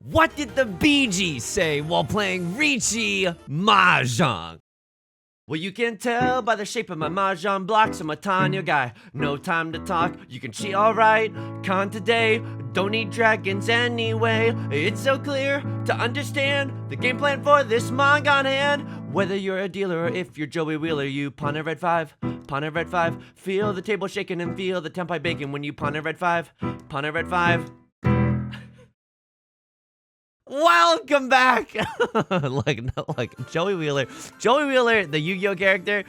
What did the Bee Gees say while playing Riichi Mahjong? Well, you can tell by the shape of my Mahjong blocks. I'm a Tanya guy, no time to talk. You can cheat alright, con today. Don't need dragons anyway. It's so clear to understand the game plan for this manga on hand. Whether you're a dealer or if you're Joey Wheeler, you pawn a red 5, pawn a red 5. Feel the table shaking and feel the tempai bacon when you pawn a red 5, pawn a red 5. Welcome back! Like Joey Wheeler, the Yu-Gi-Oh character,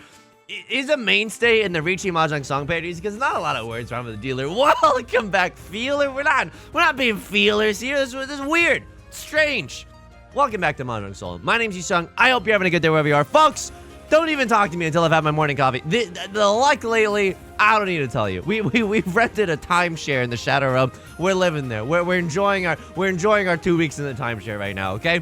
is a mainstay in the Riichi Mahjong song parodies because not a lot of words rhyme with the dealer. Welcome back, feeler. We're not being feelers here. This is weird, strange. Welcome back to Mahjong Soul. My name's Yusong. I hope you're having a good day wherever you are, folks. Don't even talk to me until I've had my morning coffee. The luck lately, I don't need to tell you. We've rented a timeshare in the Shadow Realm. We're living there. We're enjoying our 2 weeks in the timeshare right now. Okay,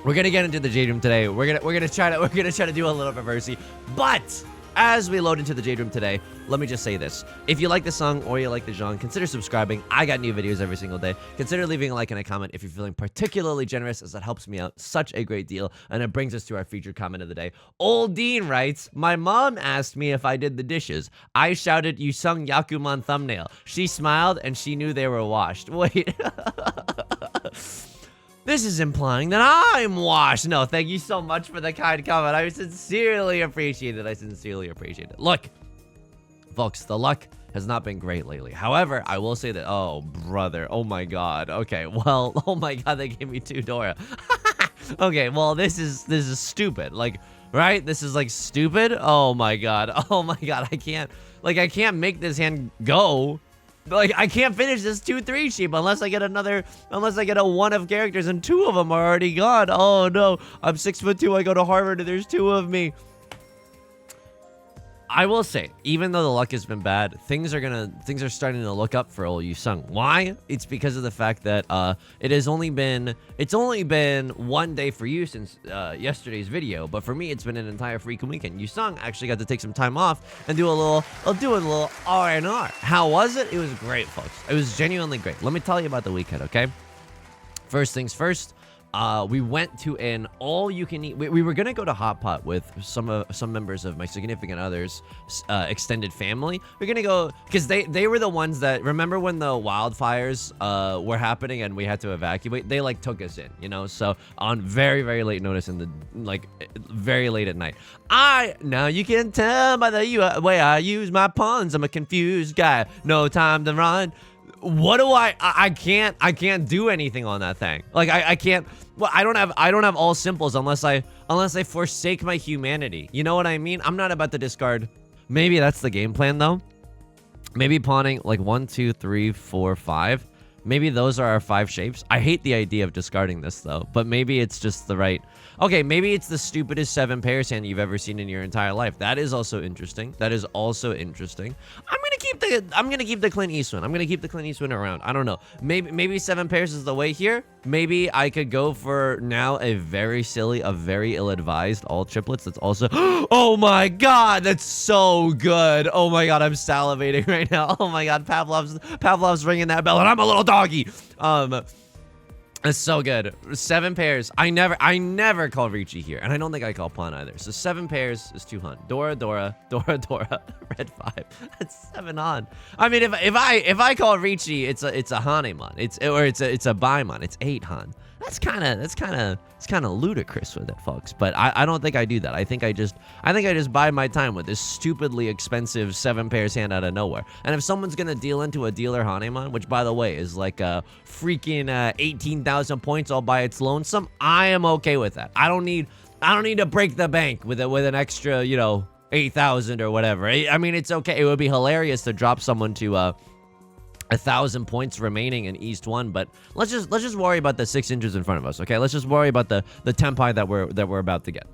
we're gonna get into the Jade Room today. We're gonna try to do a little reversey. But as we load into the Jade Room today, let me just say this: if you like the song or you like the genre, consider subscribing. I got new videos every single day. Consider leaving a like and a comment if you're feeling particularly generous, as that helps me out such a great deal. And it brings us to our featured comment of the day. Old Dean writes, "My mom asked me if I did the dishes. I shouted, 'You sung Yakuman thumbnail.' She smiled and she knew they were washed." Wait. This is implying that I'm washed. No, thank you so much for the kind comment. I sincerely appreciate it. Look, folks, the luck has not been great lately. However, I will say that, oh, brother, oh my god. Okay, well, oh my god, they gave me 2 Dora. Okay, well, this is stupid. Like, right? This is like stupid. Oh my god. I can't make this hand go. Like, I can't finish this 2-3 sheep unless I get a 1 of characters and 2 of them are already gone. Oh no, I'm 6'2", I go to Harvard and there's 2 of me. I will say, even though the luck has been bad, things are starting to look up for old Yusong. Why? It's because of the fact that it's only been 1 day for you since yesterday's video, but for me it's been an entire freaking weekend. Yusong actually got to take some time off and do a little R&R. How was it? It was great, folks. It was genuinely great. Let me tell you about the weekend, okay? First things first. We went to an all-you-can-eat. We were gonna go to Hot Pot with some members of my significant other's extended family. We're gonna go because they were the ones that remember when the wildfires were happening and we had to evacuate. They like took us in, you know. So on very late notice in the very late at night. Now you can tell by the way I use my puns. I'm a confused guy. No time to run. What do I can't do anything on that thing. Like I can't. Well, I don't have all simples unless I forsake my humanity. You know what I mean? I'm not about to discard. Maybe that's the game plan though. Maybe pawning like 1, 2, 3, 4, 5. Maybe those are our 5 shapes. I hate the idea of discarding this though, but maybe it's just the right. Okay, maybe it's the stupidest 7 pairs hand you've ever seen in your entire life. That is also interesting. I'm gonna keep the Clint Eastwood. I'm gonna keep the Clint Eastwood around. I don't know. Maybe 7 pairs is the way here. Maybe I could go for now a very silly, a very ill-advised all triplets. That's also. Oh my god, that's so good. Oh my god, I'm salivating right now. Oh my god, Pavlov's ringing that bell, and I'm a little doggy. That's so good. 7 pairs. I never call Riichi here, and I don't think I call Pawn either. So 7 pairs is 2 hun. Dora, red 5. That's 7 on. I mean, if I call Riichi, it's a Hanemon. It's a Baimon. It's 8 han. That's kind of ludicrous with it, folks. But I don't think I do that. I think I just bide my time with this stupidly expensive 7 pairs hand out of nowhere. And if someone's gonna deal into a dealer Hanemon, which by the way is like a freaking 18,000 points all by its lonesome, I am okay with that. I don't need to break the bank with an extra 8,000 or whatever. I mean, it's okay. It would be hilarious to drop someone to 1,000 points remaining in East 1, but let's just worry about the 6 inches in front of us, okay? Let's just worry about the tempai that we're about to get.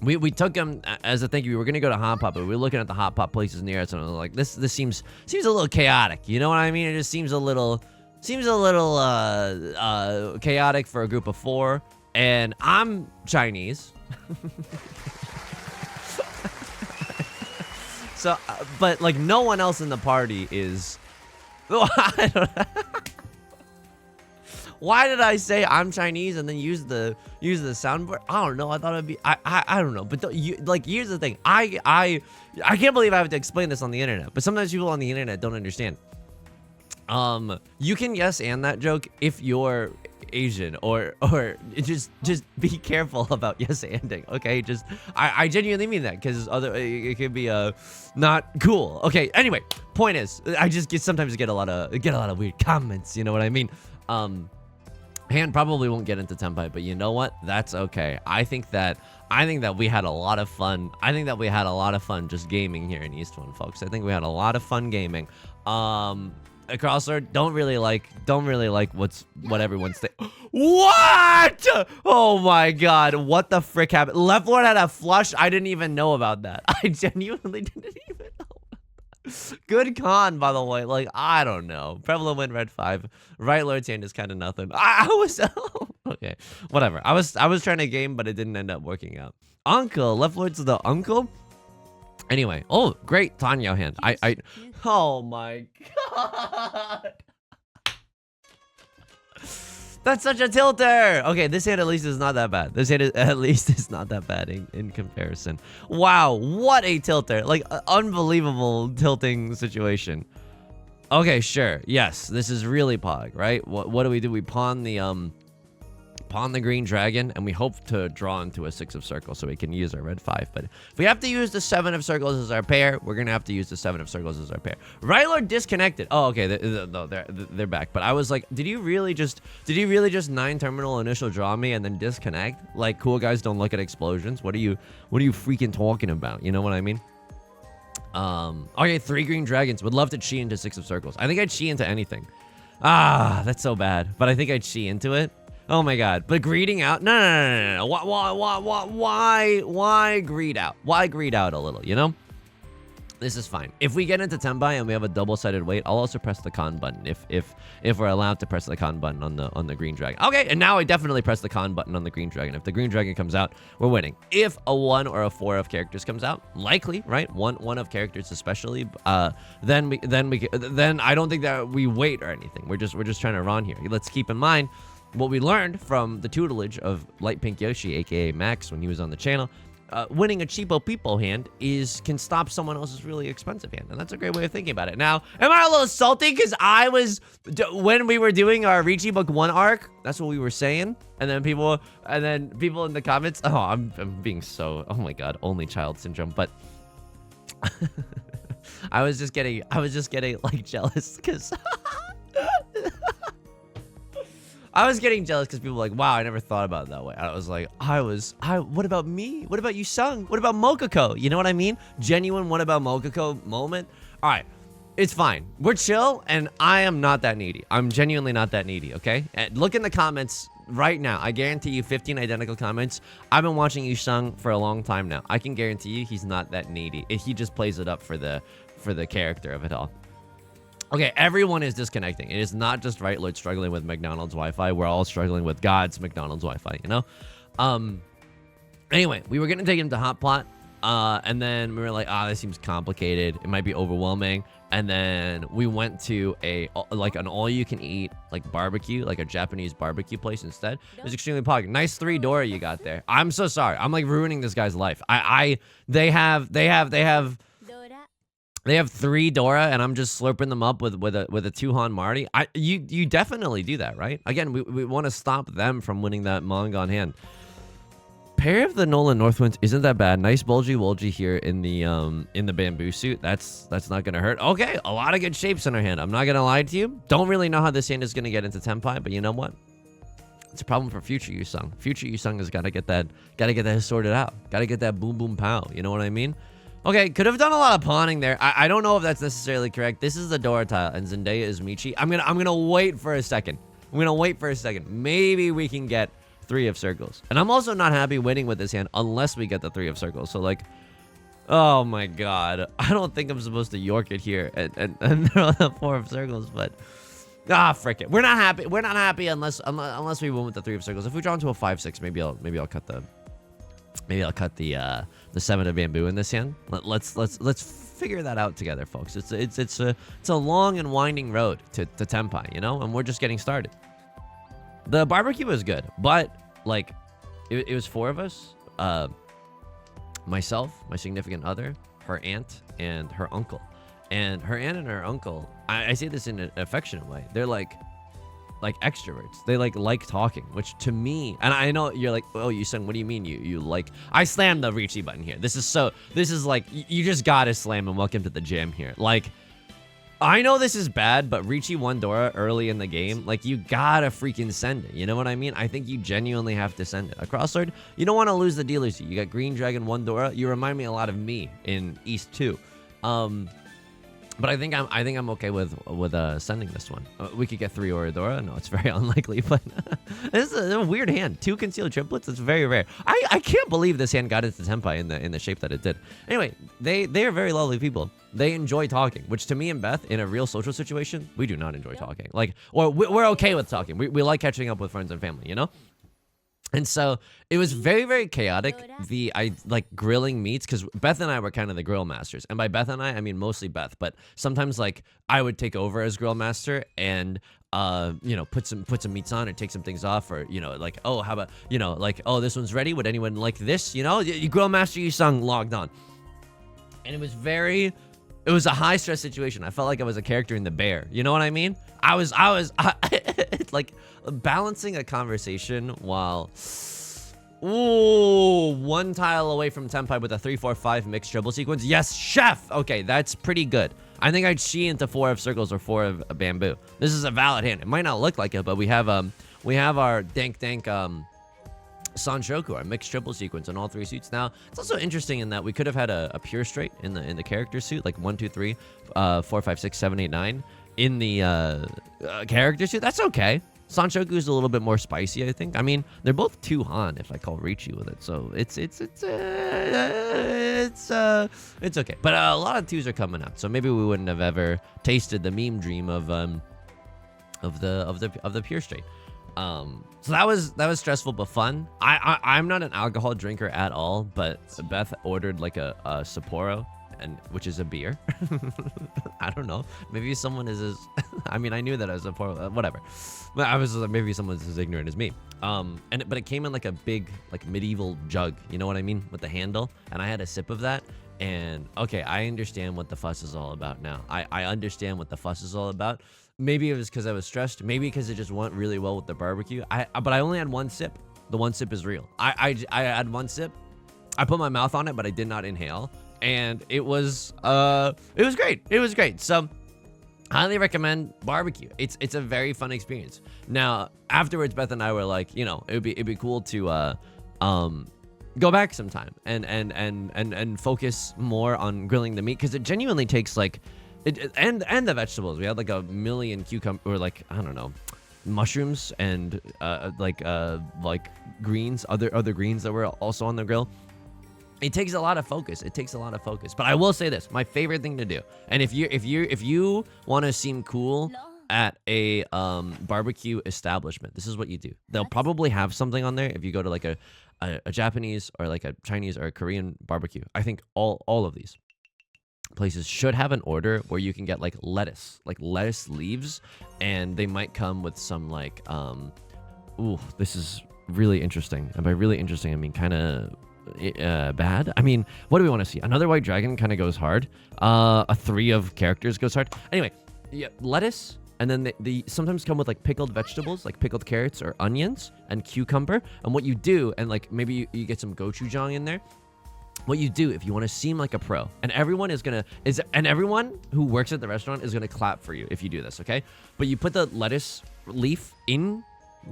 We took him as a thank you. We were gonna go to Hot Pot, but we were looking at the Hot Pot places near us, and I was like, this seems a little chaotic. You know what I mean? It just seems a little chaotic for a group of 4, and I'm Chinese. So, but like no one else in the party is. I don't know. Why did I say I'm Chinese and then use the soundboard? I don't know. I thought it'd be I don't know. But like, here's the thing. I can't believe I have to explain this on the internet. But sometimes people on the internet don't understand. You can yes and that joke if you're Asian, or just be careful about yes anding. Okay, just I genuinely mean that, because it could be not cool. Okay, anyway, point is, I just sometimes get a lot of weird comments, you know what I mean? Han probably won't get into Tenpai, but you know what, that's okay. I think that we had a lot of fun. I think that we had a lot of fun just gaming here in East One, folks. I think we had a lot of fun gaming. Crosser, don't really like what everyone's saying. What? Oh my god, what the frick happened? Left Lord had a flush. I didn't even know about that. I genuinely didn't even know. Good con, by the way. Like, I don't know. Prevalent win red 5. Right Lord's hand is kind of nothing. I was okay, whatever. I was trying to game, but it didn't end up working out. Uncle, Left Lord's the uncle. Anyway, oh great, Tanyo hand. Oh my god. That's such a tilter. Okay, this hand at least is not that bad. This hand at least is not that bad in comparison. Wow, what a tilter. Like, unbelievable tilting situation. Okay, sure. Yes, this is really pog, right? What do? We pawn the green dragon, and we hope to draw into a 6 of circles so we can use our red 5. But if we have to use the 7 of circles as our pair, we're gonna have to use the 7 of circles as our pair. Right Lord disconnected. Oh, okay, they're back. But I was like, did you really just 9 terminal initial draw me and then disconnect? Like, cool guys don't look at explosions. What are you freaking talking about? You know what I mean? Okay, 3 green dragons. Would love to chi into 6 of circles. I think I'd chi into anything. Ah, that's so bad. But I think I'd chi into it. Oh my god. But greeding out? No. Why greed out? Why greed out a little, you know? This is fine. If we get into Tenpai and we have a double-sided weight, I'll also press the con button if we're allowed to press the con button on the green dragon. Okay, and now I definitely press the con button on the green dragon. If the green dragon comes out, we're winning. If a 1 or a 4 of characters comes out, likely, right? One of characters especially, then I don't think that we wait or anything. We're just trying to run here. Let's keep in mind what we learned from the tutelage of Light Pink Yoshi, aka Max, when he was on the channel. Winning a cheapo peepo hand can stop someone else's really expensive hand, and that's a great way of thinking about it. Now, am I a little salty because when we were doing our Riichi Book 1 arc, that's what we were saying, and then people in the comments, oh, I'm being so, oh my god, only child syndrome, but I was just getting like jealous because I was getting jealous because people were like, wow, I never thought about it that way. I was like, what about me? What about Yusong? What about Mokoko? You know what I mean? Genuine what about Mokoko moment. All right, it's fine. We're chill, and I am not that needy. I'm genuinely not that needy, okay? And look in the comments right now. I guarantee you 15 identical comments. I've been watching Yusong for a long time now. I can guarantee you he's not that needy. He just plays it up for the character of it all. Okay, everyone is disconnecting. It is not just Right Lord struggling with McDonald's Wi-Fi. We're all struggling with God's McDonald's Wi-Fi, you know? Anyway, we were going to take him to Hot Plot, and then we were like, this seems complicated. It might be overwhelming. And then we went to an all-you-can-eat, like, barbecue, like a Japanese barbecue place instead. It was extremely popular. Nice 3 Dora you got there. I'm so sorry. I'm, like, ruining this guy's life. They have 3 Dora, and I'm just slurping them up with a 2 Han Marty. You definitely do that, right? Again, we want to stop them from winning that Mongon hand. Pair of the Nolan Northwinds isn't that bad. Nice bulgy here in the bamboo suit. That's not gonna hurt. Okay, a lot of good shapes in our hand. I'm not gonna lie to you. Don't really know how this hand is gonna get into Tenpai, but you know what? It's a problem for future Yusong. Future Yusong has gotta get that sorted out. Gotta get that boom boom pow. You know what I mean? Okay, could have done a lot of pawning there. I don't know if that's necessarily correct. This is the Dora tile, and Zendaya is Michi. I'm gonna wait for a second. Maybe we can get 3 of circles. And I'm also not happy winning with this hand unless we get the 3 of circles. So like, oh my god, I don't think I'm supposed to York it here and the 4 of circles, but frick it. We're not happy unless we win with the 3 of circles. If we draw into a 5-6, maybe I'll cut the 7 of bamboo in this hand. Let's figure that out together, folks. It's a long and winding road to Tenpai, you know, and we're just getting started. The barbecue was good, but like it was 4 of us. Myself, my significant other, her aunt, and her uncle. And her aunt and her uncle, I say this in an affectionate way. They're like extroverts. They like talking, which to me, and I know you're like, oh, Yusong, what do you mean you like? I slammed the Riichi button here. This is like, you just gotta slam and welcome to the jam here. Like, I know this is bad, but Riichi won Dora early in the game. Like, you gotta freaking send it. You know what I mean? I think you genuinely have to send it. A crossword, you don't want to lose the dealers. You got Green Dragon, 1 Dora. You remind me a lot of me in East 2. But I think I'm okay with sending this one. We could get 3 Oradora. No, it's very unlikely, but this is a weird hand. 2 concealed triplets. It's very rare. I can't believe this hand got into Tenpai in the shape that it did. Anyway, they are very lovely people. They enjoy talking, which to me and Beth, in a real social situation, we do not enjoy talking. Like, or we're okay with talking. We like catching up with friends and family, you know? And so it was very, very chaotic. I like grilling meats, because Beth and I were kind of the grill masters. And by Beth and I mean mostly Beth. But sometimes like I would take over as grill master and you know, put some meats on or take some things off, or you know, like, oh, how about, you know, like, oh, this one's ready. Would anyone like this? You know, you grill master Yusong logged on, and it was a high stress situation. I felt like I was a character in The Bear. You know what I mean? I was like balancing a conversation while, ooh, 1 tile away from Tenpai with a 3-4-5 mixed triple sequence. Yes, chef. Okay, that's pretty good. I think I'd Shi into 4 of circles or 4 of bamboo. This is a valid hand. It might not look like it, but we have our dank Sanshoku, our mixed triple sequence on all 3 suits. Now, it's also interesting in that we could have had a pure straight in the character suit, like 1, 2, 3, 4, 5, 6, 7, 8, 9 in the character suit. That's okay. Sanshoku is a little bit more spicy, I think. I mean, they're both 2 Han if I call Riichi with it, so it's okay. But a lot of 2s are coming out, so maybe we wouldn't have ever tasted the meme dream of the pure straight. So that was stressful but fun. I'm not an alcohol drinker at all, but Beth ordered like a Sapporo, which is a beer. I don't know. Maybe someone is I mean, I knew that as Sapporo, whatever. But I was like, maybe someone's as ignorant as me. But it came in like a big, like medieval jug. You know what I mean? With the handle. And I had a sip of that. And okay, I understand what the fuss is all about now. I understand what the fuss is all about. Maybe it was because I was stressed. Maybe because it just went really well with the barbecue. But I only had 1 sip. The 1 sip is real. I had 1 sip. I put my mouth on it, but I did not inhale. And it was great. It was great. So highly recommend barbecue. It's a very fun experience. Now, afterwards, Beth and I were like, you know, it'd be cool to go back sometime and focus more on grilling the meat, because it genuinely takes like and the vegetables. We had like a million cucumber, or like, I don't know, mushrooms and like greens, other greens that were also on the grill. It takes a lot of focus. But I will say this, my favorite thing to do, and if you want to seem cool at a barbecue establishment, this is what you do. They'll probably have something on there if you go to like a Japanese or like a Chinese or a Korean barbecue. I think all of these places should have an order where you can get like lettuce leaves, and they might come with some like ooh, this is really interesting. And by really interesting, I mean kind of bad. I mean, what do we want to see? Another white dragon kind of goes hard. A 3 of characters goes hard. Anyway, yeah, lettuce, and then they sometimes come with like pickled vegetables, like pickled carrots or onions and cucumber. And what you do, and like maybe you get some gochujang in there. What you do if you want to seem like a pro, and everyone who works at the restaurant is gonna clap for you if you do this, okay? But you put the lettuce leaf in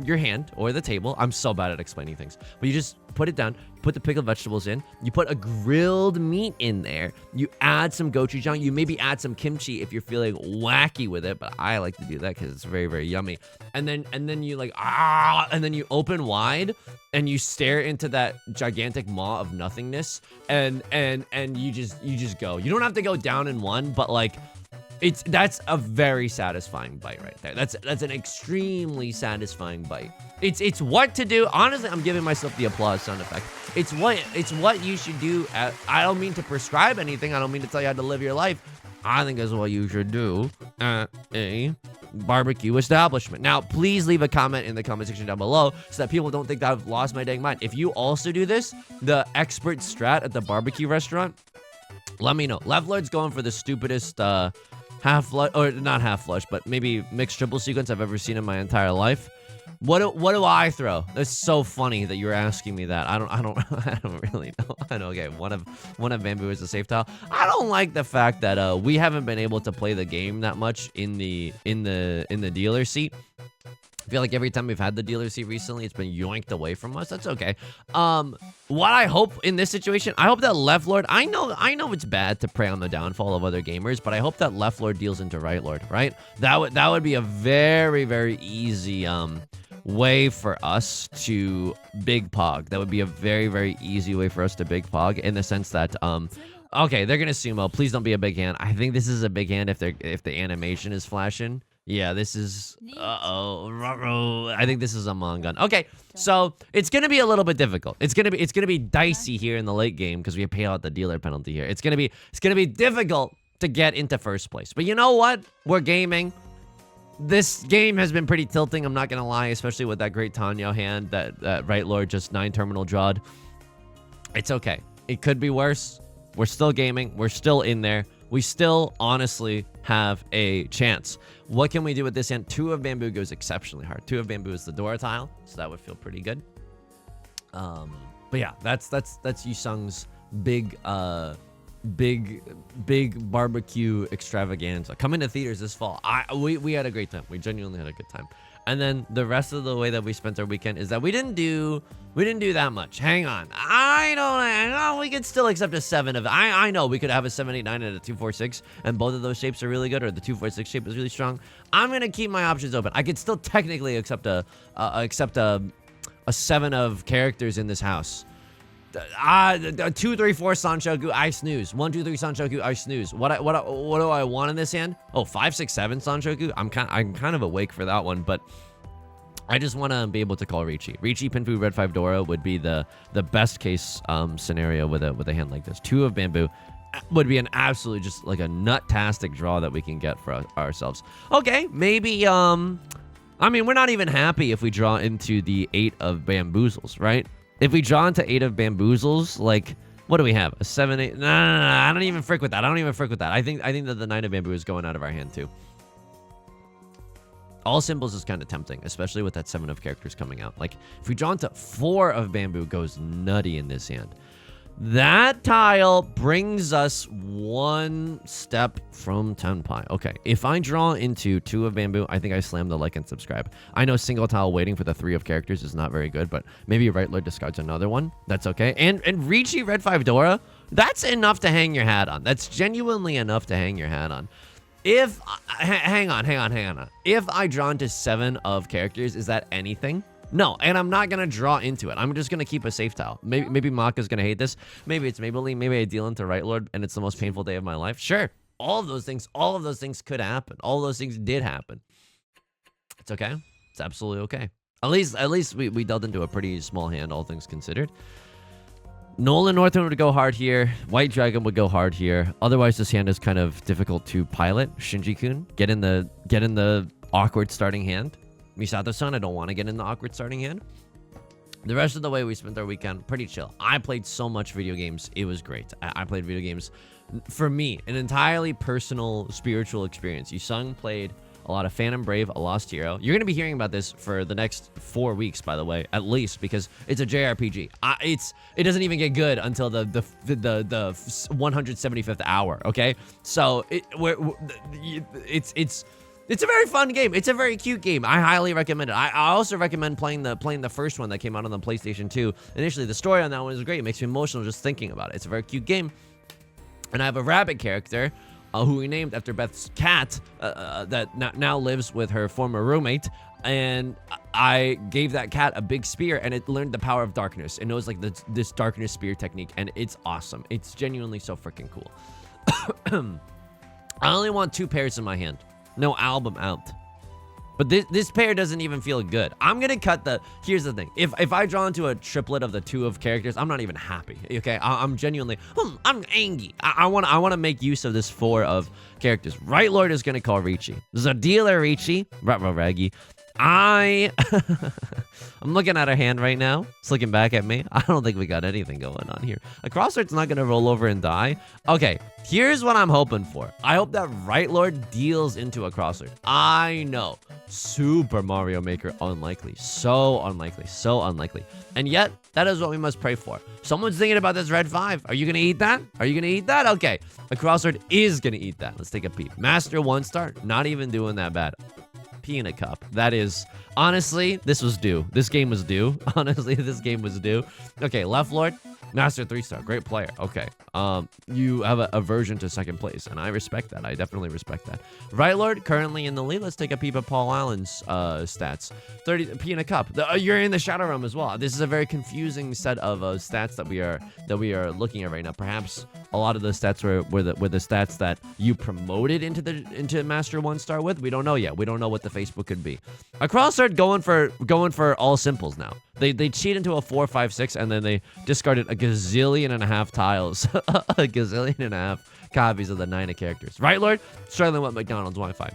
your hand or the table. I'm so bad at explaining things, but you just put it down, put the pickled vegetables in, you put a grilled meat in there, you add some gochujang, you maybe add some kimchi if you're feeling wacky with it, but I like to do that because it's very, very yummy. And then you like and then you open wide and you stare into that gigantic maw of nothingness, and you just go. You don't have to go down in one, but like that's a very satisfying bite right there. That's an extremely satisfying bite. It's what to do. Honestly, I'm giving myself the applause sound effect. It's what you should do. I don't mean to prescribe anything. I don't mean to tell you how to live your life. I think that's what you should do at a barbecue establishment. Now, please leave a comment in the comment section down below so that people don't think that I've lost my dang mind. If you also do this, the expert strat at the barbecue restaurant, let me know. Left Lord's going for the stupidest half flush, or not half flush, but maybe mixed triple sequence I've ever seen in my entire life. What do I throw? That's so funny that you're asking me that. I don't I don't really know. I know. Okay, one of bamboo is a safe tile. I don't like the fact that we haven't been able to play the game that much in the dealer seat. I feel like every time we've had the dealer seat recently, it's been yoinked away from us. That's okay. What I hope in this situation, I hope that Left Lord, I know it's bad to prey on the downfall of other gamers, but I hope that Left Lord deals into Right Lord, right? That would be a very, very easy way for us to big pog. That would be a very, very easy way for us to big pog, in the sense that okay, they're gonna sumo. Please don't be a big hand. I think this is a big hand if the animation is flashing. Yeah, this is I think this is a Mongun. Okay, so it's gonna be a little bit difficult. It's gonna be dicey here in the late game because we pay out the dealer penalty here. It's gonna be difficult to get into first place. But you know what? We're gaming. This game has been pretty tilting, I'm not gonna lie, especially with that great Tanyo hand that Right Lord just 9 terminal drawed. It's okay. It could be worse. We're still gaming. We're still in there. We still honestly have a chance. What can we do with this hand? 2 of bamboo goes exceptionally hard. 2 of bamboo is the door tile, so that would feel pretty good. But yeah, that's Yusong's big barbecue extravaganza coming to theaters this fall. We had a great time. We genuinely had a good time. And then the rest of the way that we spent our weekend is that we didn't do that much. Hang on. I know we could still accept a 7 of. I know we could have a 7, 8, 9 and a 2, 4, 6, and both of those shapes are really good, or the 2, 4, 6 shape is really strong. I'm gonna keep my options open. I could still technically accept a 7 of characters in this house. 2, 3, 4 Sanshoku, I snooze. 1, 2, 3 Sanshoku, I snooze. What do I want in this hand? Oh, 5, 6, 7 Sanshoku. I'm kind of awake for that one, but I just want to be able to call Riichi. Riichi Pinfu Red 5 Dora would be the best case scenario with a hand like this. 2 of bamboo would be an absolutely just like a nut-tastic draw that we can get for ourselves. Okay, maybe I mean, we're not even happy if we draw into the 8 of bamboozles, right? If we draw into 8 of bamboozles, like, what do we have? A 7, 8? No. I don't even frick with that. I think that the 9 of bamboo is going out of our hand too. All symbols is kind of tempting, especially with that 7 of characters coming out. Like, if we draw into 4 of bamboo, goes nutty in this hand. That tile brings us 1 step from Tenpai. Okay, if I draw into 2 of bamboo, I think I slam the like and subscribe. I know single tile waiting for the 3 of characters is not very good, but maybe Right Lord discards another one. That's okay. And Riichi Red 5 Dora, that's enough to hang your hat on. That's genuinely enough to hang your hat on. If, hang on. If I draw into 7 of characters, is that anything? No, and I'm not going to draw into it. I'm just going to keep a safe tile. Maybe Maka's going to hate this. Maybe it's Maybelline. Maybe I deal into Right Lord and it's the most painful day of my life. Sure. All of those things could happen. All of those things did happen. It's okay. It's absolutely okay. At least we dealt into a pretty small hand, all things considered. Nolan Northwind would go hard here. White Dragon would go hard here. Otherwise, this hand is kind of difficult to pilot. Shinji-kun, get in the awkward starting hand. Misato-san, I don't want to get in the awkward starting hand. The rest of the way we spent our weekend, pretty chill. I played so much video games. It was great. I played video games. For me, an entirely personal, spiritual experience. Yusong played a lot of Phantom Brave, A Lost Hero. You're going to be hearing about this for the next 4 weeks, by the way, at least, because it's a JRPG. It doesn't even get good until the 175th hour, okay? So it's a very fun game. It's a very cute game. I highly recommend it. I also recommend playing the first one that came out on the PlayStation 2. Initially, the story on that one is great. It makes me emotional just thinking about it. It's a very cute game. And I have a rabbit character who we named after Beth's cat that now lives with her former roommate. And I gave that cat a big spear, and it learned the power of darkness. It knows like this darkness spear technique, and it's awesome. It's genuinely so freaking cool. I only want 2 pairs in my hand. No album out. But this pair doesn't even feel good. I'm gonna cut the. Here's the thing. If I draw into a triplet of the 2 of characters, I'm not even happy. Okay, I'm genuinely. I'm angry. I wanna make use of this 4 of characters. Right Lord is gonna call Riichi. Zadila Riichi. Raggy. I'm looking at her hand right now. It's looking back at me. I don't think we got anything going on here. A crossword's not gonna roll over and die. Okay, here's what I'm hoping for. I hope that Right Lord deals into a crossword. I know. Super Mario Maker unlikely. So unlikely. So unlikely. And yet, that is what we must pray for. Someone's thinking about this red 5. Are you gonna eat that? Are you gonna eat that? Okay. A crossword is gonna eat that. Let's take a peek. Master 1 star. Not even doing that bad. In a cup. That is, honestly, this was due. This game was due. Honestly, this game was due. Okay, Left Lord, Master 3 star, great player. Okay, you have a aversion to 2nd place, and I respect that. I definitely respect that. Right Lord, currently in the lead. Let's take a peep at Paul Allen's stats. 30p in a cup. You're in the Shadow Realm as well. This is a very confusing set of stats that we are looking at right now. Perhaps a lot of the stats were the stats that you promoted into Master 1 star with. We don't know yet. We don't know what the Facebook could be. A crossword going for all simples now. They cheat into a 4, 5, 6, and then they discarded a gazillion and a half tiles. A gazillion and a half copies of the 9 of characters. Right, Lord? Struggling with McDonald's Wi-Fi.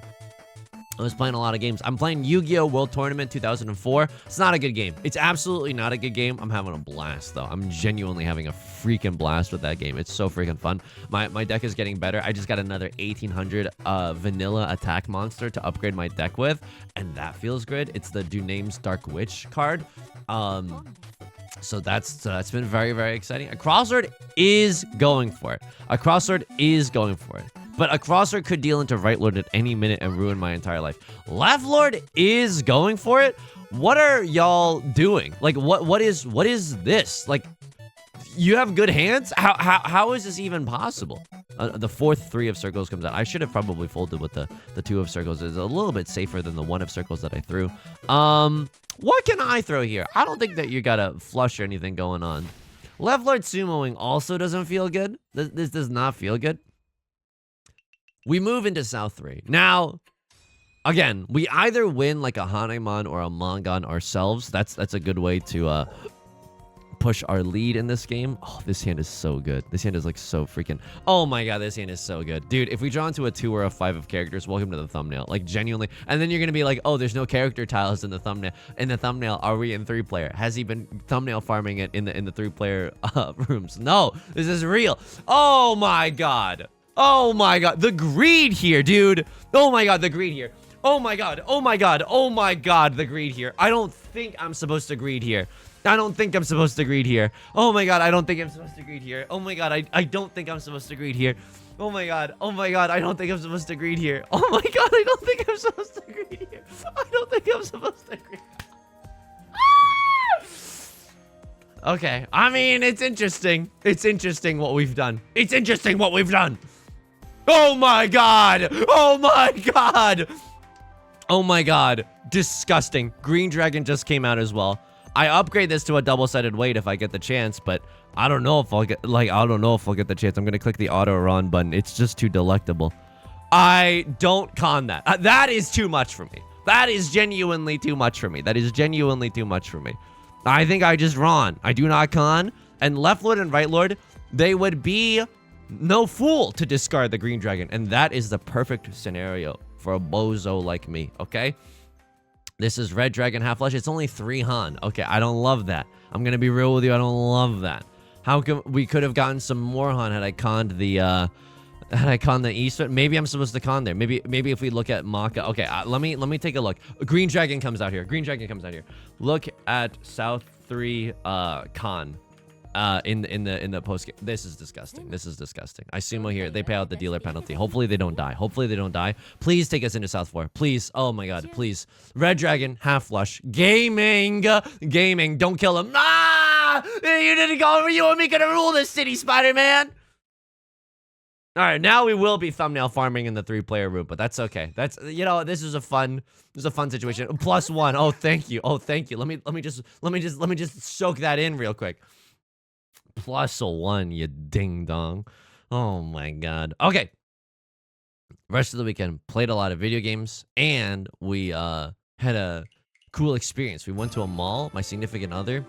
I was playing a lot of games. I'm playing Yu-Gi-Oh! World Tournament 2004. It's not a good game. It's absolutely not a good game. I'm having a blast, though. I'm genuinely having a freaking blast with that game. It's so freaking fun. My deck is getting better. I just got another 1800 vanilla attack monster to upgrade my deck with, and that feels good. It's the Duname's Dark Witch card. So that's been very, very exciting. A crossword is going for it. A crossword is going for it. But a crossword could deal into Right Lord at any minute and ruin my entire life. Left Lord is going for it. What are y'all doing? Like, what is this? Like, you have good hands? How is this even possible? The 4th 3 of circles comes out. I should have probably folded with the 2 of circles. It's a little bit safer than the 1 of circles that I threw. What can I throw here? I don't think that you got a flush or anything going on. Left Lord sumoing also doesn't feel good. This does not feel good. We move into South 3. Now, again, we either win like a Hanemon or a Mangan ourselves. That's a good way to push our lead in this game. Oh, this hand is so good. This hand is like so freaking... Oh my god, this hand is so good. Dude, if we draw into a 2 or a 5 of characters, welcome to the thumbnail. Like, genuinely. And then you're gonna be like, oh, there's no character tiles in the thumbnail. In the thumbnail, are we in 3-player? Has he been thumbnail farming it in the 3-player rooms? No, this is real. Oh my god. Oh my god, the greed here, dude. Oh my god, the greed here. Oh my god, oh my god, oh my god, the greed here. I don't think I'm supposed to greed here. I don't think I'm supposed to greed here. Oh my god, I don't think I'm supposed to greed here. Oh my god, I don't think I'm supposed to greed here. Oh my god, I don't think I'm supposed to greed here. Oh my god, I don't think I'm supposed to greed here. I don't think I'm supposed to greed. Okay, I mean, it's interesting. It's interesting what we've done. It's interesting what we've done. Oh my god! Oh my god! Oh my god. Disgusting. Green Dragon just came out as well. I upgrade this to a double-sided weight if I get the chance, but I don't know if I'll get, the chance. I'm gonna click the auto run button. It's just too delectable. I don't con that. That is too much for me. That is genuinely too much for me. That is genuinely too much for me. I think I just Ron. I do not con. And Left Lord and Right Lord, they would be no fool to discard the Green Dragon. And that is the perfect scenario for a bozo like me, okay? This is Red Dragon Half Flesh. It's only 3 Han. Okay, I don't love that. I'm gonna be real with you. I don't love that. How come we could have gotten some more Han had I conned the East? Maybe I'm supposed to con there. Maybe if we look at Maka. Okay, let me take a look. Green Dragon comes out here. Green Dragon comes out here. Look at South 3 con. In the post game. This is disgusting. This is disgusting. I sumo here. They pay out the dealer penalty. Hopefully they don't die. Hopefully they don't die. Please take us into South 4. Please. Oh my god. Please. Red Dragon, half flush. Gaming. Gaming. Don't kill him. Ah! You didn't go. You and me gonna rule this city, Spider-Man. All right, now we will be thumbnail farming in the 3-player room, but that's okay. That's, you know, this is a fun situation. +1. Oh, thank you. Oh, thank you. Let me just soak that in real quick. +1, you ding dong. Oh my god. Okay. Rest of the weekend, played a lot of video games, and we had a cool experience. We went to a mall. My significant other,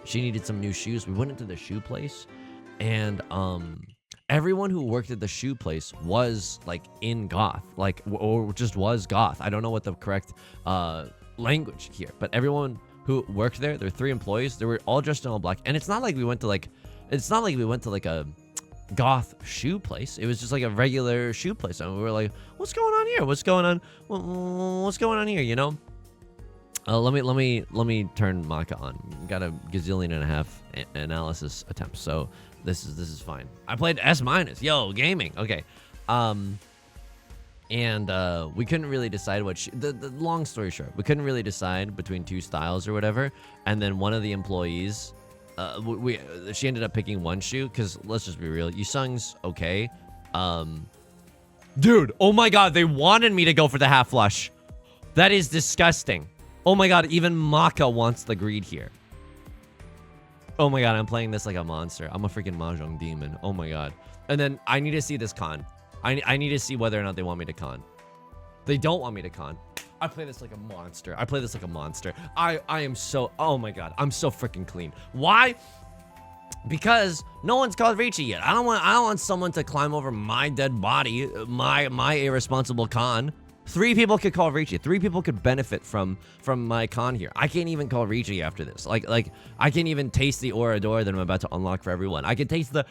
she needed some new shoes. We went into the shoe place, and everyone who worked at the shoe place was like in Goth, like or just was Goth. I don't know what the correct language here, but everyone who worked there, there were 3 employees. They were all dressed in all black, and it's not like we went to like a Goth shoe place. It was just like a regular shoe place, and we were like, "What's going on here? What's going on? What's going on here?" You know. Let me turn Maka on. Got a gazillion and a half analysis attempts, so this is fine. I played S-. Yo, gaming. Okay. And we couldn't really decide what the long story short, we couldn't really decide between 2 styles or whatever. And then one of the employees, she ended up picking one shoe because let's just be real, Yusong's okay. Dude, oh my god, they wanted me to go for the half flush. That is disgusting. Oh my god, even Maka wants the greed here. Oh my god, I'm playing this like a monster. I'm a freaking Mahjong demon. Oh my god. And then I need to see this con. I need to see whether or not they want me to con. They don't want me to con. I play this like a monster. I play this like a monster. I am so, oh my god, I'm so freaking clean. Why? Because no one's called Riichi yet. I don't want someone to climb over my dead body, my irresponsible con. 3 people could call Riichi. 3 people could benefit from my con here. I can't even call Riichi after this. Like I can't even taste the aura door that I'm about to unlock for everyone. I can taste the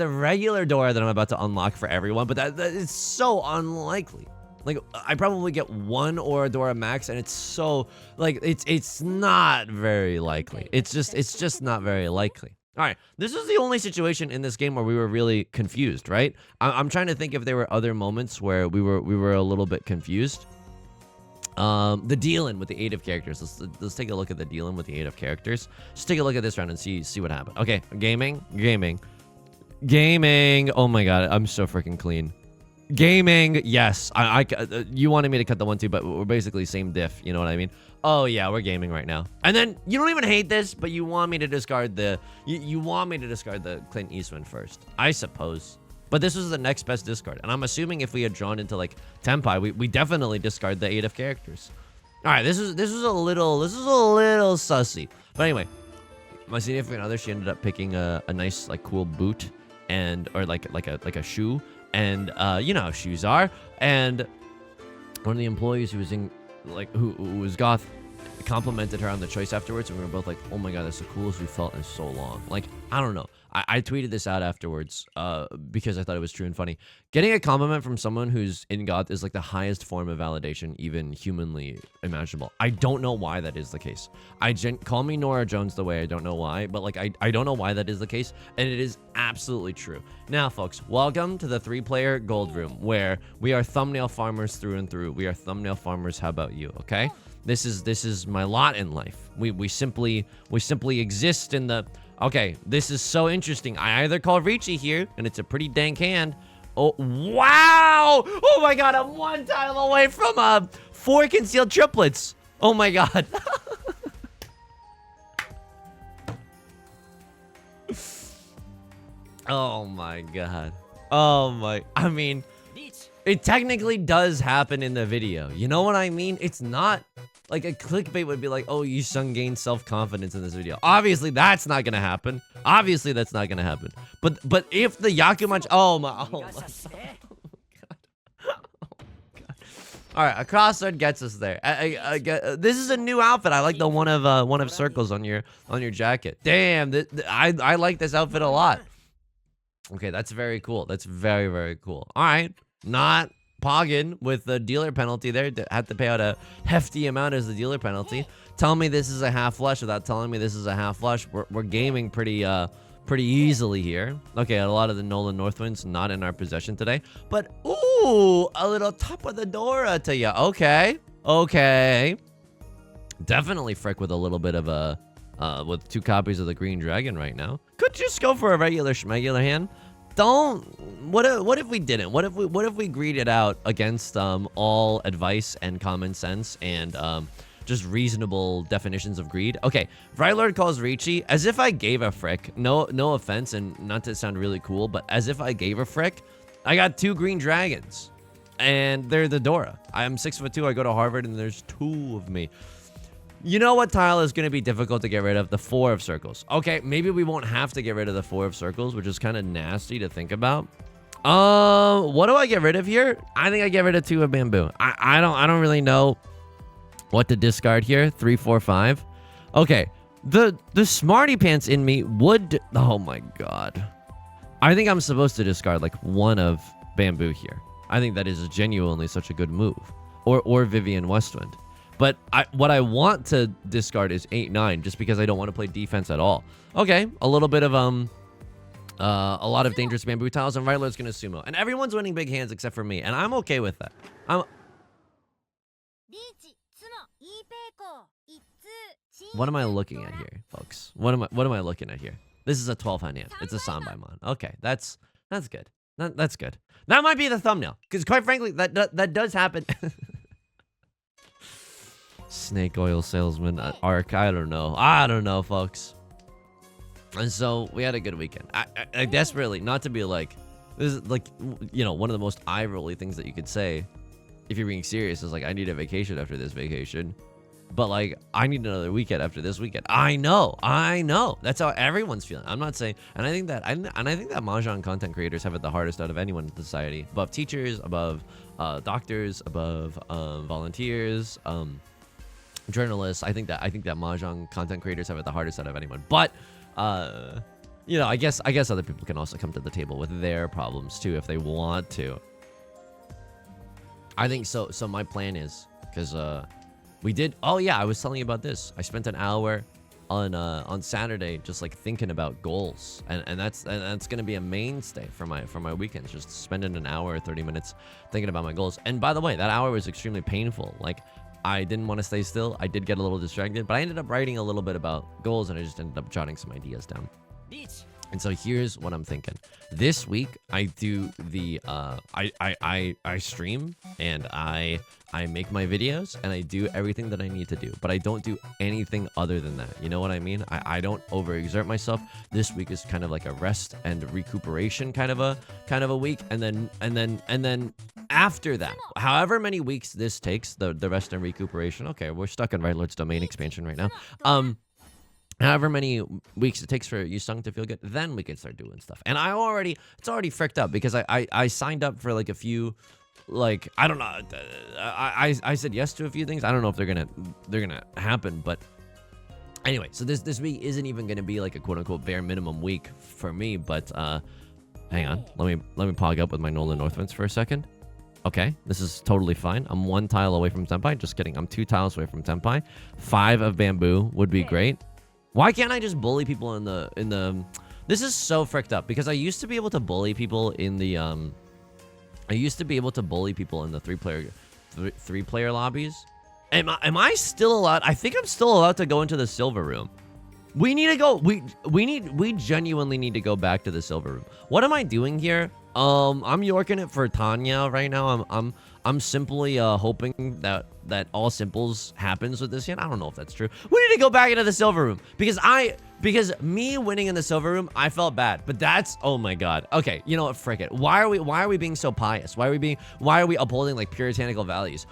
regular door that I'm about to unlock for everyone, but that is so unlikely. Like I probably get 1 aura door max, and it's so like it's not very likely. It's just not very likely. All right, this is the only situation in this game where we were really confused, right? I'm trying to think if there were other moments where we were a little bit confused. The dealing with the 8 of characters. Let's take a look at the dealing with the 8 of characters. Just take a look at this round and see what happened. Okay, gaming. Oh my god, I'm so freaking clean. Gaming, yes. You wanted me to cut the 1-2, but we're basically same diff. You know what I mean? Oh yeah, we're gaming right now. And then you don't even hate this, but you want me to discard the you want me to discard the Clint Eastwood first, I suppose. But this was the next best discard, and I'm assuming if we had drawn into like Tenpai, we definitely discard the 8 of characters. All right, this is a little sussy. But anyway, my significant other, she ended up picking a nice like cool boot or like a shoe. And you know how shoes are. And one of the employees who was in who was Goth complimented her on the choice afterwards, and we were both like, oh my god, that's the coolest we felt in so long. Like, I don't know. I tweeted this out afterwards because I thought it was true and funny. Getting a compliment from someone who's in Goth is like the highest form of validation even humanly imaginable. I don't know why that is the case. Call me Nora Jones the way, I don't know why, but like I don't know why that is the case, and it is absolutely true. Now, folks, welcome to the 3-player gold room, where we are thumbnail farmers through and through. We are thumbnail farmers. How about you? Okay, this is my lot in life. We simply exist in the. Okay, this is so interesting. I either call Riichi here, and it's a pretty dank hand. Oh, wow! Oh my god, I'm 1 tile away from 4 concealed triplets. Oh my god. Oh my god. Oh my, I mean, it technically does happen in the video. You know what I mean? It's not like a clickbait would be like, oh, Yusong gained self-confidence in this video. Obviously, that's not gonna happen. Obviously, that's not gonna happen. But if the Yakuman, oh my god. All right, a crossroad gets us there. This is a new outfit. I like the one of circles on your jacket. Damn, I like this outfit a lot. Okay, that's very cool. That's very, very cool. All right, not Poggin with the dealer penalty there. Had to pay out a hefty amount as the dealer penalty. Tell me this is a half flush without telling me this is a half flush. We're gaming pretty easily here. Okay, a lot of the Nolan Northwinds not in our possession today. But, ooh, a little top of the Dora to ya. Okay. Definitely frick with a little bit of a, with 2 copies of the Green Dragon right now. Could just go for a regular schmegular hand. What if we didn't? What if we greed it out against all advice and common sense and just reasonable definitions of greed? Okay, Vrylord calls Riichi as if I gave a frick. No offense, and not to sound really cool, but as if I gave a frick. I got 2 green dragons. And they're the Dora. I'm 6'2", I go to Harvard, and there's 2 of me. You know what tile is going to be difficult to get rid of? The 4 of circles. Okay, maybe we won't have to get rid of the 4 of circles, which is kind of nasty to think about. What do I get rid of here? I think I get rid of 2 of bamboo. I don't really know what to discard here. 3, 4, 5. Okay, the smarty pants in me would... Oh my god. I think I'm supposed to discard like 1 of bamboo here. I think that is genuinely such a good move. Or Vivian Westwind. But what I want to discard is 8, 9, just because I don't want to play defense at all. Okay, a little bit of a lot of dangerous bamboo tiles, and Ryler's gonna sumo. And everyone's winning big hands except for me, and I'm okay with that. What am I looking at here, folks? What am I looking at here? This is a 12-hand hand. It's a Sanbai Mon. Okay, that's good. That's good. That might be the thumbnail, because quite frankly, that does happen. Snake oil salesman arc. I don't know, folks. And so we had a good weekend. I desperately, not to be like, this is like, you know, one of the most eye-rolly things that you could say if you're being serious is like, I need a vacation after this vacation. But like, I need another weekend after this weekend. I know. That's how everyone's feeling. I'm not saying, and I think that Mahjong content creators have it the hardest out of anyone in society. Above teachers, above doctors, above volunteers, journalists. I think that Mahjong content creators have it the hardest out of anyone. But you know, I guess other people can also come to the table with their problems too if they want to. I think so. So my plan is, because we did. Oh yeah, I was telling you about this. I spent an hour on Saturday just like thinking about goals, and that's gonna be a mainstay for my weekends. Just spending an hour or 30 minutes thinking about my goals. And by the way, that hour was extremely painful. Like, I didn't want to stay still. I did get a little distracted, but I ended up writing a little bit about goals, and I just ended up jotting some ideas down. And so here's what I'm thinking. This week I do the I stream, and I make my videos, and I do everything that I need to do, but I don't do anything other than that. You know what I mean? I don't overexert myself. This week is kind of like a rest and recuperation kind of a week, and then after that, however many weeks this takes, the rest and recuperation. Okay, we're stuck in Right Lord's domain expansion right now. However many weeks it takes for Yusong to feel good, then we can start doing stuff. And it's already fricked up, because I signed up for like a few, like, I don't know, I said yes to a few things. I don't know if they're gonna happen, but anyway, so this week isn't even gonna be like a quote unquote bare minimum week for me. But hang on, let me pog up with my Nolan Northwinds for a second. Okay, this is totally fine. I'm 1 tile away from Tenpai. Just kidding. I'm 2 tiles away from Tenpai. 5 of bamboo would be great. Why can't I just bully people in the... This is so fricked up, because I used to be able to bully people in the I used to be able to bully people in the three player lobbies. Am I still allowed? I think I'm still allowed to go into the silver room. We need to go. We genuinely need to go back to the silver room. What am I doing here? I'm yorking it for Tanya right now. I'm simply hoping that all simples happens with this hand. I don't know if that's true. We need to go back into the silver room, because me winning in the silver room, I felt bad. But that's, oh my god. Okay, you know what? Frick it. Why are we being so pious? Why are we upholding like puritanical values?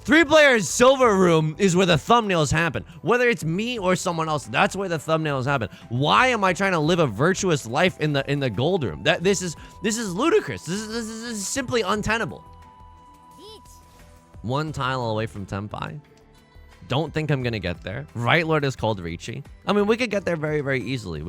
3 players silver room is where the thumbnails happen. Whether it's me or someone else, that's where the thumbnails happen. Why am I trying to live a virtuous life in the gold room? This is ludicrous. This is simply untenable. 1 tile away from Tenpai. Don't think I'm gonna get there. Right Lord is called Riichi. I mean, we could get there very, very easily.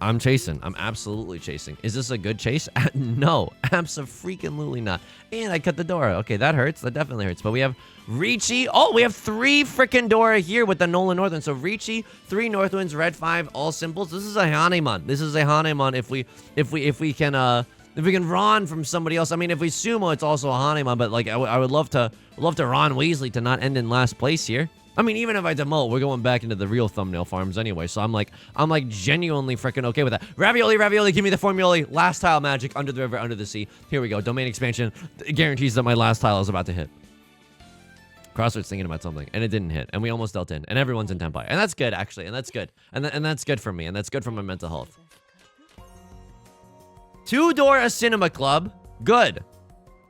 I'm chasing. I'm absolutely chasing. Is this a good chase? No, abso-freaking-lutely not. And I cut the Dora. Okay, that hurts. That definitely hurts. But we have Riichi. Oh, we have 3 freaking Dora here with the Nolan Northwind. So Riichi, 3 Northwinds, red 5, all simples. This is a Hanemon. This is a Hanemon if we can Ron from somebody else. I mean, if we sumo, it's also a Hanemon. But like, I would love to Ron Weasley to not end in last place here. I mean, even if I demote, we're going back into the real thumbnail farms anyway. So I'm like genuinely freaking okay with that. Ravioli, give me the formula. Last tile magic, under the river, under the sea. Here we go. Domain expansion. It guarantees that my last tile is about to hit. Crossroads thinking about something, and it didn't hit, and we almost dealt in, and everyone's in Tenpai, and that's good actually, and that's good, and that's good for me, and that's good for my mental health. 2 Dora Cinema Club. Good.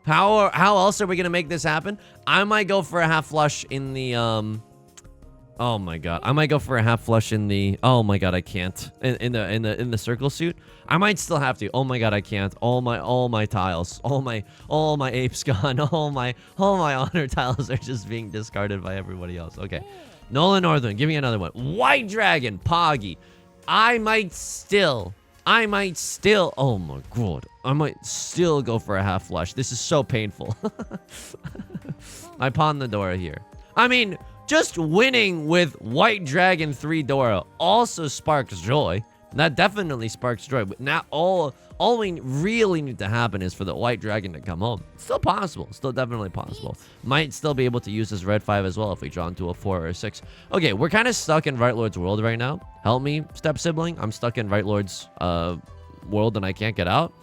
How else are we gonna make this happen? I might go for a half flush in the oh my god. I might go for a half flush in the oh my god, I can't. In the circle suit. I might still have to. Oh my god, I can't. All my tiles. All my apes gone. All my honor tiles are just being discarded by everybody else. Okay. Nolan Northern, give me another one. White Dragon, Poggy. I might still, oh my god. I might still go for a half flush. This is so painful. I pawn the Dora here. I mean, just winning with White Dragon 3 Dora also sparks joy. That definitely sparks joy. But now all we really need to happen is for the White Dragon to come home. It's still possible. Still definitely possible. Might still be able to use this red 5 as well if we draw into a 4 or a 6. Okay, we're kind of stuck in Right Lord's world right now. Help me, step sibling. I'm stuck in Right Lord's world and I can't get out.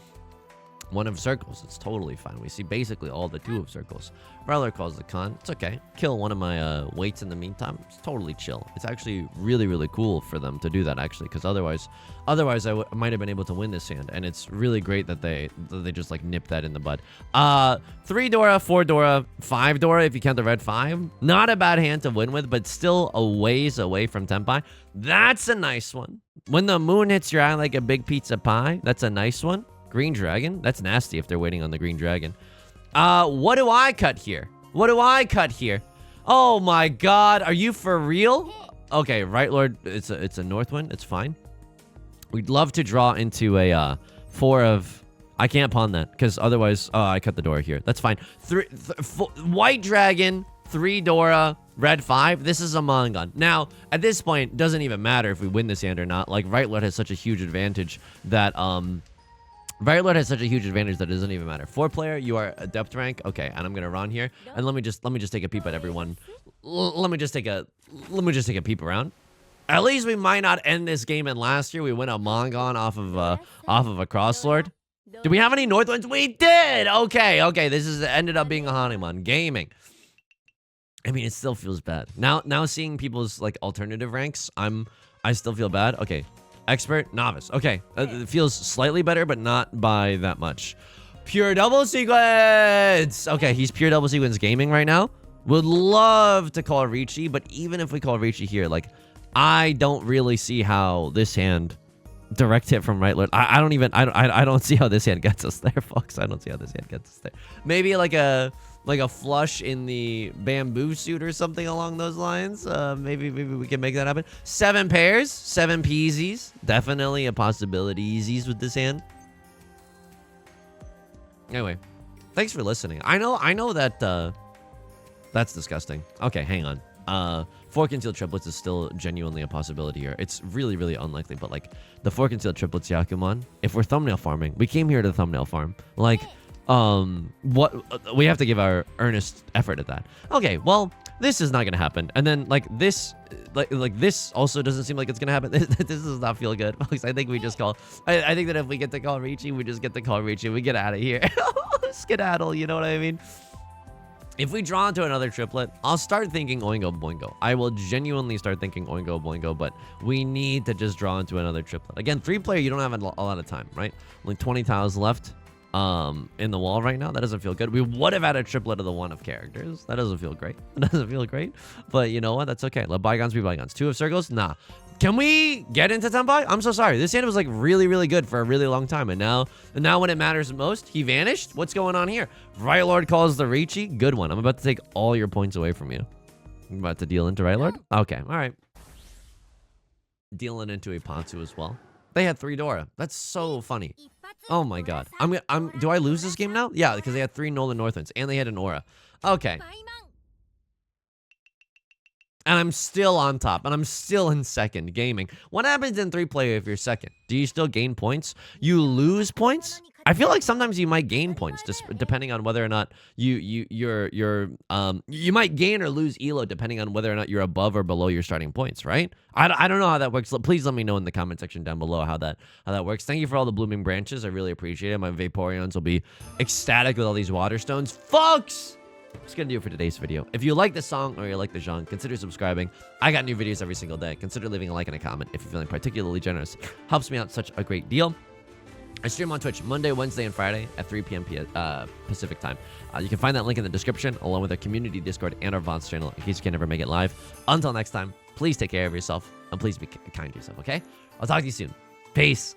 1 of circles. It's totally fine. We see basically all the 2 of circles. Brother calls the con. It's okay. Kill one of my weights in the meantime. It's totally chill. It's actually really, really cool for them to do that, actually, because otherwise I might have been able to win this hand, and it's really great that they just like nip that in the bud. 3 Dora, 4 Dora, 5 Dora if you count the red 5. Not a bad hand to win with, but still a ways away from Tenpai. That's a nice one. When the moon hits your eye like a big pizza pie, that's a nice one. Green Dragon? That's nasty if they're waiting on the Green Dragon. What do I cut here? What do I cut here? Oh my god, are you for real? Okay, Right Lord, it's a Northwind. It's fine. We'd love to draw into a 4 of... I can't pawn that, because otherwise... Oh, I cut the Dora here. That's fine. White Dragon, 3 Dora, red 5. This is a Mongon. Now, at this point, it doesn't even matter if we win this hand or not. Like, Right Lord has such a huge advantage that... Right Lord has such a huge advantage that it doesn't even matter. 4 player, you are a depth rank. Okay, and I'm gonna run here. And let me just take a peep at everyone. Let me just take a peep around. At least we might not end this game in last year. We win a Mongon off of a Crosslord. Do we have any Northwinds? We did! Okay, this ended up being a Hanuman. Gaming. I mean, it still feels bad. Now seeing people's like alternative ranks, I still feel bad. Okay. Expert, novice. Okay, it feels slightly better, but not by that much. Pure double sequence. Okay, he's pure double sequence gaming right now. Would love to call Riichi, but even if we call Riichi here, like, I don't really see how this hand direct hit from Right Lord. I don't see how this hand gets us there, folks. I don't see how this hand gets us there. Maybe like a flush in the bamboo suit or something along those lines. Maybe we can make that happen. 7 pairs, 7 peasies. Definitely a possibility. Easies with this hand. Anyway, thanks for listening. I know that that's disgusting. Okay, hang on. 4 concealed triplets is still genuinely a possibility here. It's really, really unlikely, but like the 4 concealed triplets Yakuman, if we're thumbnail farming, we came here to thumbnail farm. Like, what we have to give our earnest effort at that. Okay, well, this is not gonna happen. And then like this, like this also doesn't seem like it's gonna happen. This does not feel good, folks. I think we just call. I think that if we get to call Riichi, we just get to call Riichi. We get out of here. Skedaddle. You know what I mean? If we draw into another triplet, I'll start thinking Oingo Boingo. I will genuinely start thinking Oingo Boingo, but we need to just draw into another triplet. Again, 3 player, you don't have a lot of time, right? Only 20 tiles left in the wall right now. That doesn't feel good. We would have had a triplet of the 1 of characters. That doesn't feel great. That doesn't feel great. But you know what? That's okay. Let bygones be bygones. 2 of circles? Nah. Can we get into Tenpai? I'm so sorry. This hand was like really, really good for a really long time. And now when it matters most, he vanished? What's going on here? Right Lord calls the Riichi. Good one. I'm about to take all your points away from you. I'm about to deal into Right Lord? Okay. All right. Dealing into a Ponzu as well. They had 3 Dora. That's so funny. Oh my god. Do I lose this game now? Yeah, because they had 3 Nolan Northlands and they had an Aura. Okay. And I'm still on top, and I'm still in second gaming. What happens in 3 player if you're second? Do you still gain points? You lose points? I feel like sometimes you might gain points, just depending on whether or not you might gain or lose elo depending on whether or not you're above or below your starting points, right? I don't know how that works. Please let me know in the comment section down below how that works. Thank you for all the blooming branches. I really appreciate it. My Vaporeons will be ecstatic with all these water stones, folks. That's gonna do it for today's video. If you like the song or you like the genre, consider subscribing. I got new videos every single day. Consider leaving a like and a comment if you're feeling particularly generous. Helps me out such a great deal. I stream on Twitch Monday, Wednesday, and Friday at 3 p.m. Pacific time. You can find that link in the description, along with our community Discord and our VODs channel, in case you can never make it live. Until next time, please take care of yourself, and please be kind to yourself, okay? I'll talk to you soon. Peace.